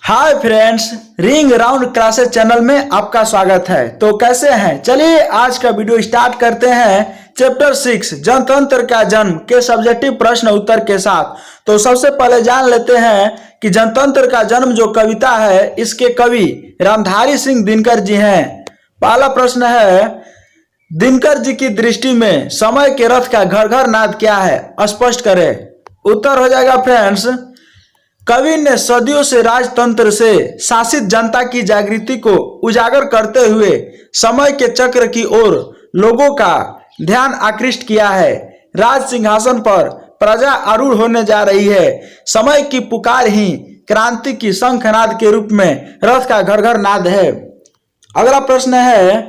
Hi friends, ring round classes channel में आपका स्वागत है। तो कैसे हैं? चलिए आज का वीडियो स्टार्ट करते हैं चैप्टर 6 जनतंत्र का जन्म के सब्जेक्टिव प्रश्न उत्तर के साथ। तो सबसे पहले जान लेते हैं कि जनतंत्र का जन्म जो कविता है इसके कवि रामधारी सिंह दिनकर जी हैं। पहला प्रश्न है, दिनकर जी की दृष्टि में समय के रथ का घर घर नाद क्या है? स्पष्ट करें। उत्तर हो जाएगा फ्रेंड्स, कवि ने सदियों से राजतंत्र से शासित जनता की जागृति को उजागर करते हुए समय के चक्र की ओर लोगों का ध्यान आकृष्ट किया है। राज सिंहासन पर प्रजा आरूढ़ होने जा रही है। समय की पुकार ही क्रांति की शंखनाद के रूप में रथ का घर घर नाद है। अगला प्रश्न है,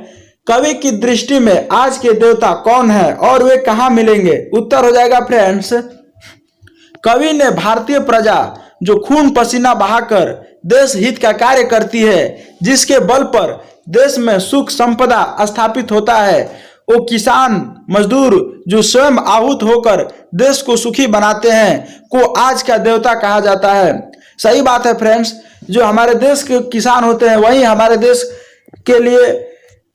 कवि की दृष्टि में आज के देवता कौन है और वे कहाँ मिलेंगे? उत्तर हो जाएगा फ्रेंड्स, कवि ने भारतीय प्रजा जो खून पसीना बहाकर देश हित का कार्य करती है, जिसके बल पर देश में सुख संपदा स्थापित होता है, वो किसान मजदूर जो स्वयं आहूत होकर देश को सुखी बनाते हैं, को आज का देवता कहा जाता है। सही बात है फ्रेंड्स, जो हमारे देश के किसान होते हैं वही हमारे देश के लिए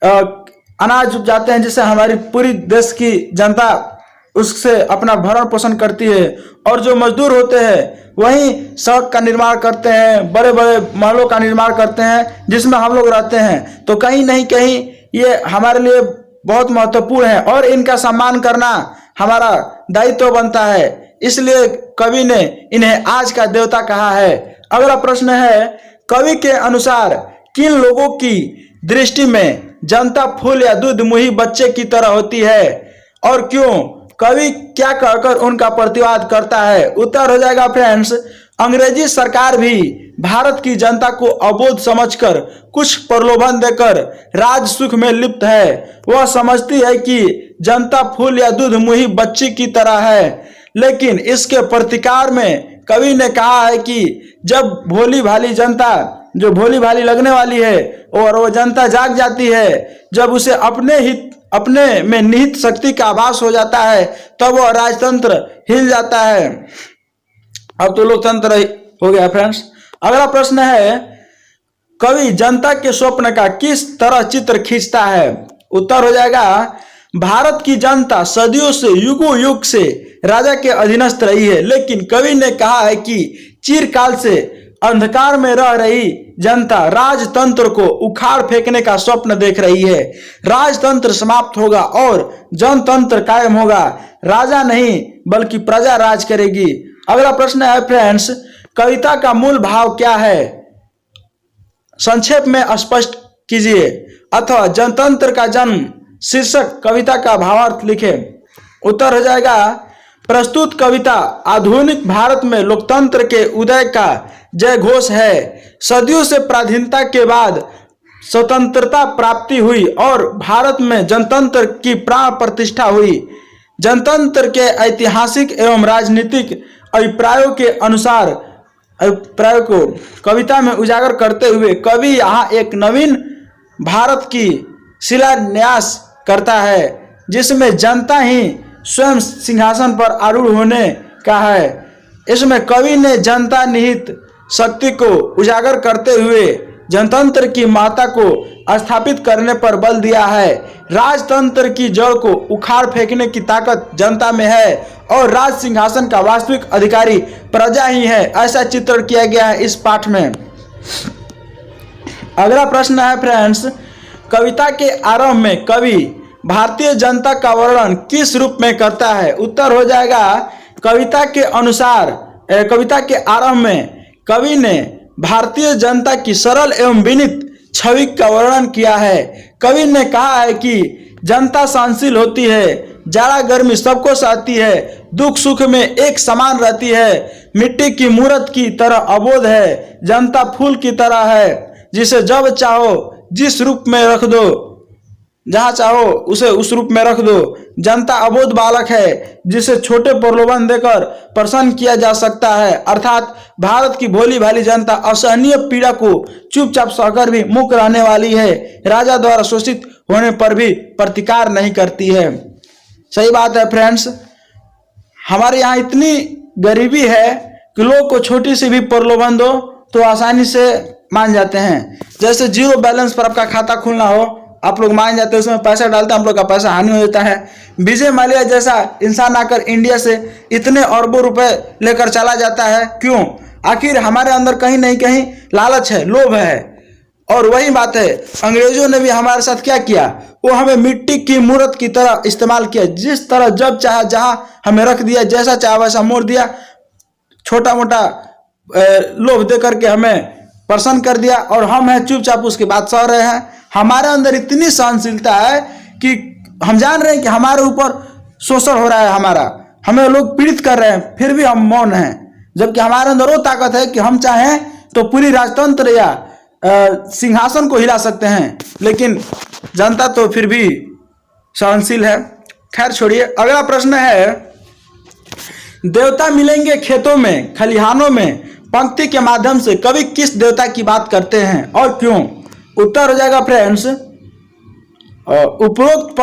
अनाज उपजाते हैं, जिससे हमारी पूरी देश की जनता उससे अपना भरण पोषण करती है। और जो मजदूर होते हैं वही सड़क का निर्माण करते हैं, बड़े बड़े महलों का निर्माण करते हैं जिसमें हम लोग रहते हैं। तो कहीं नहीं कहीं ये हमारे लिए बहुत महत्वपूर्ण है और इनका सम्मान करना हमारा दायित्व बनता है। इसलिए कवि ने इन्हें आज का देवता कहा है। अगला प्रश्न है, कवि के अनुसार किन लोगों की दृष्टि में जनता फूल या दूध मुही बच्चे की तरह होती है और क्यों? कवि क्या कहकर उनका प्रतिवाद करता है? उत्तर हो जाएगा फ्रेंड्स, अंग्रेजी सरकार भी भारत की जनता को अबोध समझकर कुछ प्रलोभन देकर राज सुख में लिप्त है। वह समझती है कि जनता फूल या दूध मुही बच्ची की तरह है, लेकिन इसके प्रतिकार में कवि ने कहा है कि जब भोली भाली जनता जो भोली भाली लगने वाली है और वो जनता जाग जाती है, जब उसे अपने में निहित शक्ति का आभास हो जाता है, तब वह राजतंत्र हिल जाता है। अब तो लोकतंत्र हो गया फ्रेंड्स। अगला प्रश्न है, कवि जनता के स्वप्न का किस तरह चित्र खींचता है? उत्तर हो जाएगा, भारत की जनता सदियों से युगों युग से राजा के अधीनस्थ रही है, लेकिन कवि ने कहा है कि चिरकाल से अंधकार में रह रही जनता राजतंत्र को उखाड़ फेंकने का स्वप्न देख रही है। राजतंत्र समाप्त होगा और जनतंत्र कायम होगा। राजा नहीं बल्कि प्रजा राज करेगी। अगला प्रश्न है फ्रेंड्स, कविता का मूल भाव क्या है? संक्षेप में स्पष्ट कीजिए, अथवा जनतंत्र का जन्म शीर्षक कविता का भावार्थ लिखे। उत्तर हो जाएगा, प्रस्तुत कविता आधुनिक भारत में लोकतंत्र के उदय का जय घोष है। सदियों से पराधीनता के बाद स्वतंत्रता प्राप्ति हुई और भारत में जनतंत्र की प्राण प्रतिष्ठा हुई। जनतंत्र के ऐतिहासिक एवं राजनीतिक अभिप्रायों के अनुसार अभिप्राय को कविता में उजागर करते हुए कवि यहाँ एक नवीन भारत की शिलान्यास करता है, जिसमें जनता ही स्वयं सिंहासन पर आरूढ़ होने का है। इसमें कवि ने जनता निहित शक्ति को उजागर करते हुए जनतंत्र की माता को स्थापित करने पर बल दिया है। राजतंत्र की जड़ को उखाड़ फेंकने की ताकत जनता में है और राज सिंहासन का वास्तविक अधिकारी प्रजा ही है, ऐसा चित्रण किया गया है इस पाठ में। अगला प्रश्न है फ्रेंड्स, कविता के आरंभ में कवि भारतीय जनता का वर्णन किस रूप में करता है? उत्तर हो जाएगा, कविता के अनुसार कविता के आरंभ में कवि ने भारतीय जनता की सरल एवं विनीत छवि का वर्णन किया है। कवि ने कहा है कि जनता सहनशील होती है, जाड़ा गर्मी सबको सहती है, दुख सुख में एक समान रहती है, मिट्टी की मूर्त की तरह अबोध है, जनता फूल की तरह है, जिसे जब चाहो जिस रूप में रख दो, जहां चाहो उसे उस रूप में रख दो। जनता अबोध बालक है, जिसे छोटे प्रलोभन देकर प्रसन्न किया जा सकता है। अर्थात भारत की भोली भाली जनता असहनीय पीड़ा को चुपचाप सहकर भी मूक रहने वाली है। राजा द्वारा शोषित होने पर भी प्रतिकार नहीं करती है। सही बात है फ्रेंड्स, हमारे यहाँ इतनी गरीबी है कि लोग को छोटी सी भी प्रलोभन दो तो आसानी से मान जाते हैं। जैसे जीरो बैलेंस पर आपका खाता खुलना हो, आप लोग मान जाते हैं, उसमें पैसा डालते हैं, आप लोग का पैसा हानि हो जाता है। विजय माल्या जैसा इंसान आकर इंडिया से इतने अरबों रुपए लेकर चला जाता है, क्यों? आखिर हमारे अंदर कहीं नहीं कहीं लालच है, लोभ है। और वही बात है, अंग्रेजों ने भी हमारे साथ क्या किया, वो हमें मिट्टी की मूर्त की तरह इस्तेमाल किया। जिस तरह जब चाहा जहां हमें रख दिया, जैसा चाहा वैसा मोड़ दिया, छोटा मोटा लोभ दे करके हमें प्रसन्न कर दिया, और हम हैं चुपचाप उसकी बात सह रहे हैं। हमारे अंदर इतनी सहनशीलता है कि हम जान रहे हैं कि हमारे ऊपर शोषण हो रहा है, हमें लोग पीड़ित कर रहे हैं, फिर भी हम मौन हैं। जबकि हमारे अंदर वो ताकत है कि हम चाहें तो पूरी राजतंत्र या सिंहासन को हिला सकते हैं, लेकिन जनता तो फिर भी सहनशील है। खैर छोड़िए, अगला प्रश्न है, देवता मिलेंगे खेतों में खलिहानों में पंक्ति के माध्यम से, कवि किस देवता की बात करते हैं और क्यों? उत्तर हो जाएगा फ्रेंड्स, उपरोक्त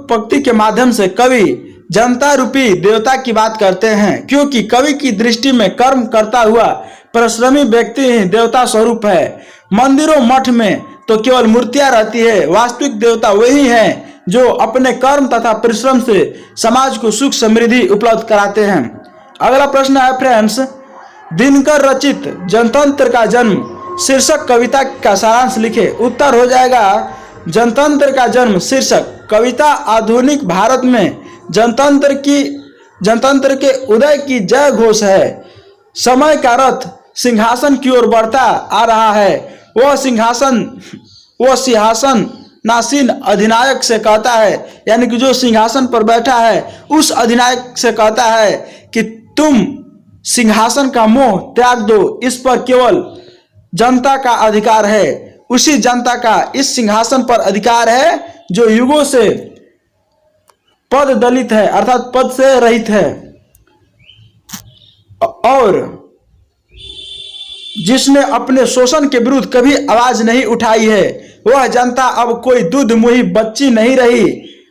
पंक्ति के माध्यम से कवि जनता रूपी देवता की बात करते हैं, क्योंकि कवि की दृष्टि में कर्म करता हुआ परिश्रमी व्यक्ति ही देवता स्वरूप है। मंदिरों मठ में तो केवल मूर्तियां रहती है, वास्तविक देवता वही हैं जो अपने कर्म तथा परिश्रम से समाज को सुख समृद्धि उपलब्ध कराते हैं। अगला प्रश्न है फ्रेंड्स, दिनकर रचित जनतंत्र का जन्म शीर्षक कविता का सारांश लिखे। उत्तर हो जाएगा, जनतंत्र का जन्म शीर्षक कविता आधुनिक भारत में जनतंत्र के उदय की जय घोष है। समय का रथ सिंहासन की ओर बढ़ता आ रहा है। वह सिंहासन नासीन अधिनायक से कहता है, यानी कि जो सिंहासन पर बैठा है उस अधिनायक से कहता है कि तुम सिंहासन का मोह त्याग दो, इस पर केवल जनता का अधिकार है। उसी जनता का इस सिंहासन पर अधिकार है जो युगों से पद दलित है, अर्थात पद से रहित है, और जिसने अपने शोषण के विरुद्ध कभी आवाज नहीं उठाई है। वह जनता अब कोई दूध मुही बच्ची नहीं रही,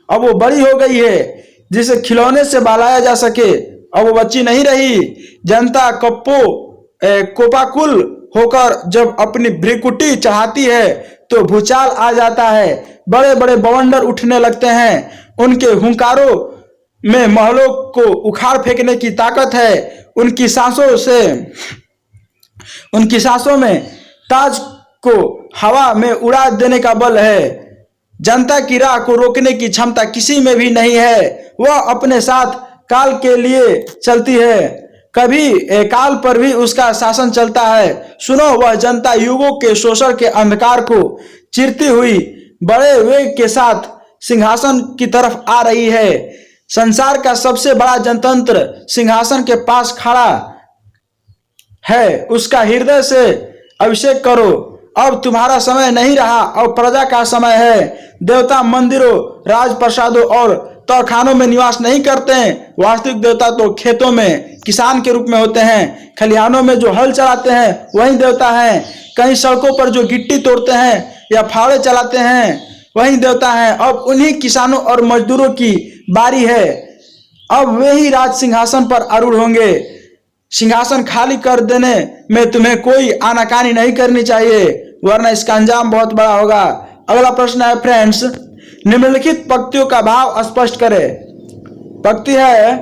अब वो बड़ी हो गई है। जिसे खिलौने से बहलाया जा सके, अब वो बच्ची नहीं रही। जनता कोपाकुल होकर जब अपनी भ्रिकुटी चढ़ाती है तो भूचाल आ जाता है, बड़े बड़े बवंडर उठने लगते हैं। उनके हुंकारों में महलों को उखाड़ फेंकने की ताकत है। उनकी सांसों में ताज को हवा में उड़ा देने का बल है। जनता की राह को रोकने की क्षमता किसी में भी नहीं है। वह अपने साथ काल के लिए चलती है, कभी काल पर भी उसका शासन चलता है। सुनो, वह जनता युगों के शोषण के अंधकार को चीरती हुई बड़े वेग के साथ सिंहासन की तरफ आ रही है। संसार का सबसे बड़ा जनतंत्र सिंहासन के पास खड़ा है, उसका हृदय से अभिषेक करो। अब तुम्हारा समय नहीं रहा, अब प्रजा का समय है। देवता मंदिरों, राजप्रसादों और तहखानों में निवास नहीं करते हैं। वास्तविक देवता तो खेतों में किसान के रूप में होते हैं, खलिहानों में जो हल चलाते हैं वही देवता हैं, कहीं सड़कों पर जो गिट्टी तोड़ते हैं या फावड़े चलाते हैं वही देवता हैं। अब उन्हीं किसानों और मजदूरों की बारी है, अब वे ही राज सिंहासन पर आरूढ़ होंगे। सिंहासन खाली कर देने में तुम्हें कोई आनाकानी नहीं करनी चाहिए, वरना इसका अंजाम बहुत बड़ा होगा। अगला प्रश्न है फ्रेंड्स, निम्नलिखित पंक्तियों का भाव स्पष्ट करें। पंक्ति है,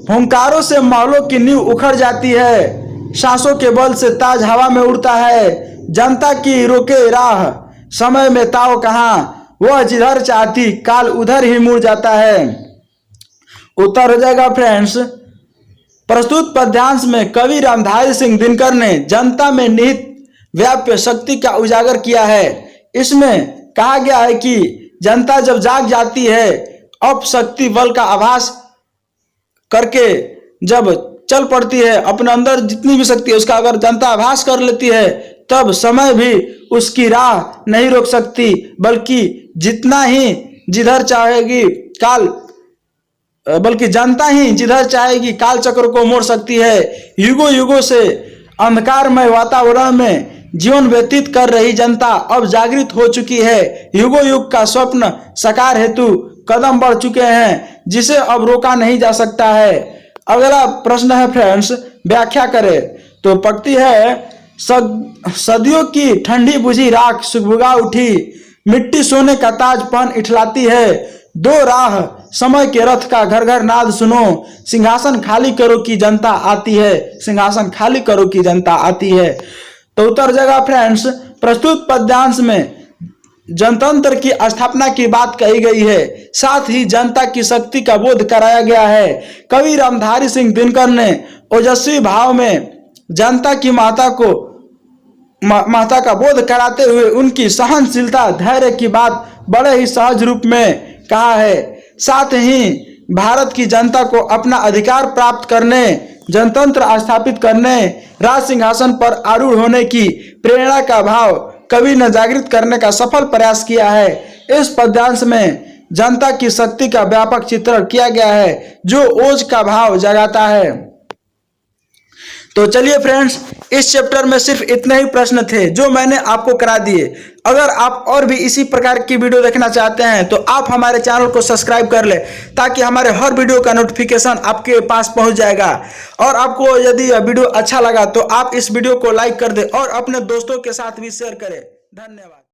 हुंकारों से महलों की नींव उखड़ जाती है, सांसों के बल से ताज हवा में उड़ता है। जनता की रोके राह, समय में ताव कहाँ, वह जिधर चाहती काल उधर ही मुड़ जाता है। उत्तर हो जाएगा फ्रेंड्स, प्रस्तुत पद्यांश में कवि रामधारी सिंह दिनकर ने जनता में निहित व्याप्य शक्ति का उजागर किया है। इसमें कहा गया है कि जनता जब जाग जाती है, अपशक्ति बल का आभास करके जब चल पड़ती है, अपने अंदर जितनी भी शक्ति है उसका अगर जनता आभास कर लेती है, तब समय भी उसकी राह नहीं रोक सकती, बल्कि जनता ही जिधर चाहेगी काल चक्र को मोड़ सकती है। युगों युगों से अंधकारमय वातावरण में जीवन व्यतीत कर रही जनता अब जागृत हो चुकी है। युगों युग का स्वप्न साकार हेतु कदम बढ़ चुके हैं, जिसे अब रोका नहीं जा सकता है। अगला प्रश्न है फ्रेंड्स, व्याख्या करें। तो पकती है सदियों की ठंडी बुझी राख सुगबुगा उठी, मिट्टी सोने का ताज पहन इठलाती है। दो राह समय के रथ का घर घर नाद सुनो, सिंहासन खाली करो की जनता आती है, सिंहासन खाली करो की जनता आती है। तो उत्तर जगह फ्रेंड्स, प्रस्तुत पद्यांश में जनतंत्र की स्थापना की बात कही गई है, साथ ही जनता की शक्ति का बोध कराया गया है। कवि रामधारी सिंह दिनकर ने ओजस्वी भाव में जनता की महत्ता का बोध कराते हुए उनकी सहनशीलता धैर्य की बात बड़े ही सहज रूप में कहा है। साथ ही भारत की जनता को अपना अधिकार प्राप्त करने, जनतंत्र स्थापित करने, राज सिंहासन पर आरूढ़ होने की प्रेरणा का भाव कवि ने जागृत करने का सफल प्रयास किया है। इस पद्यांश में जनता की शक्ति का व्यापक चित्रण किया गया है जो ओज का भाव जगाता है। तो चलिए फ्रेंड्स, इस चैप्टर में सिर्फ इतने ही प्रश्न थे जो मैंने आपको करा दिए। अगर आप और भी इसी प्रकार की वीडियो देखना चाहते हैं तो आप हमारे चैनल को सब्सक्राइब कर ले, ताकि हमारे हर वीडियो का नोटिफिकेशन आपके पास पहुंच जाएगा। और आपको यदि यह वीडियो अच्छा लगा तो आप इस वीडियो को लाइक कर दे और अपने दोस्तों के साथ भी शेयर करें। धन्यवाद।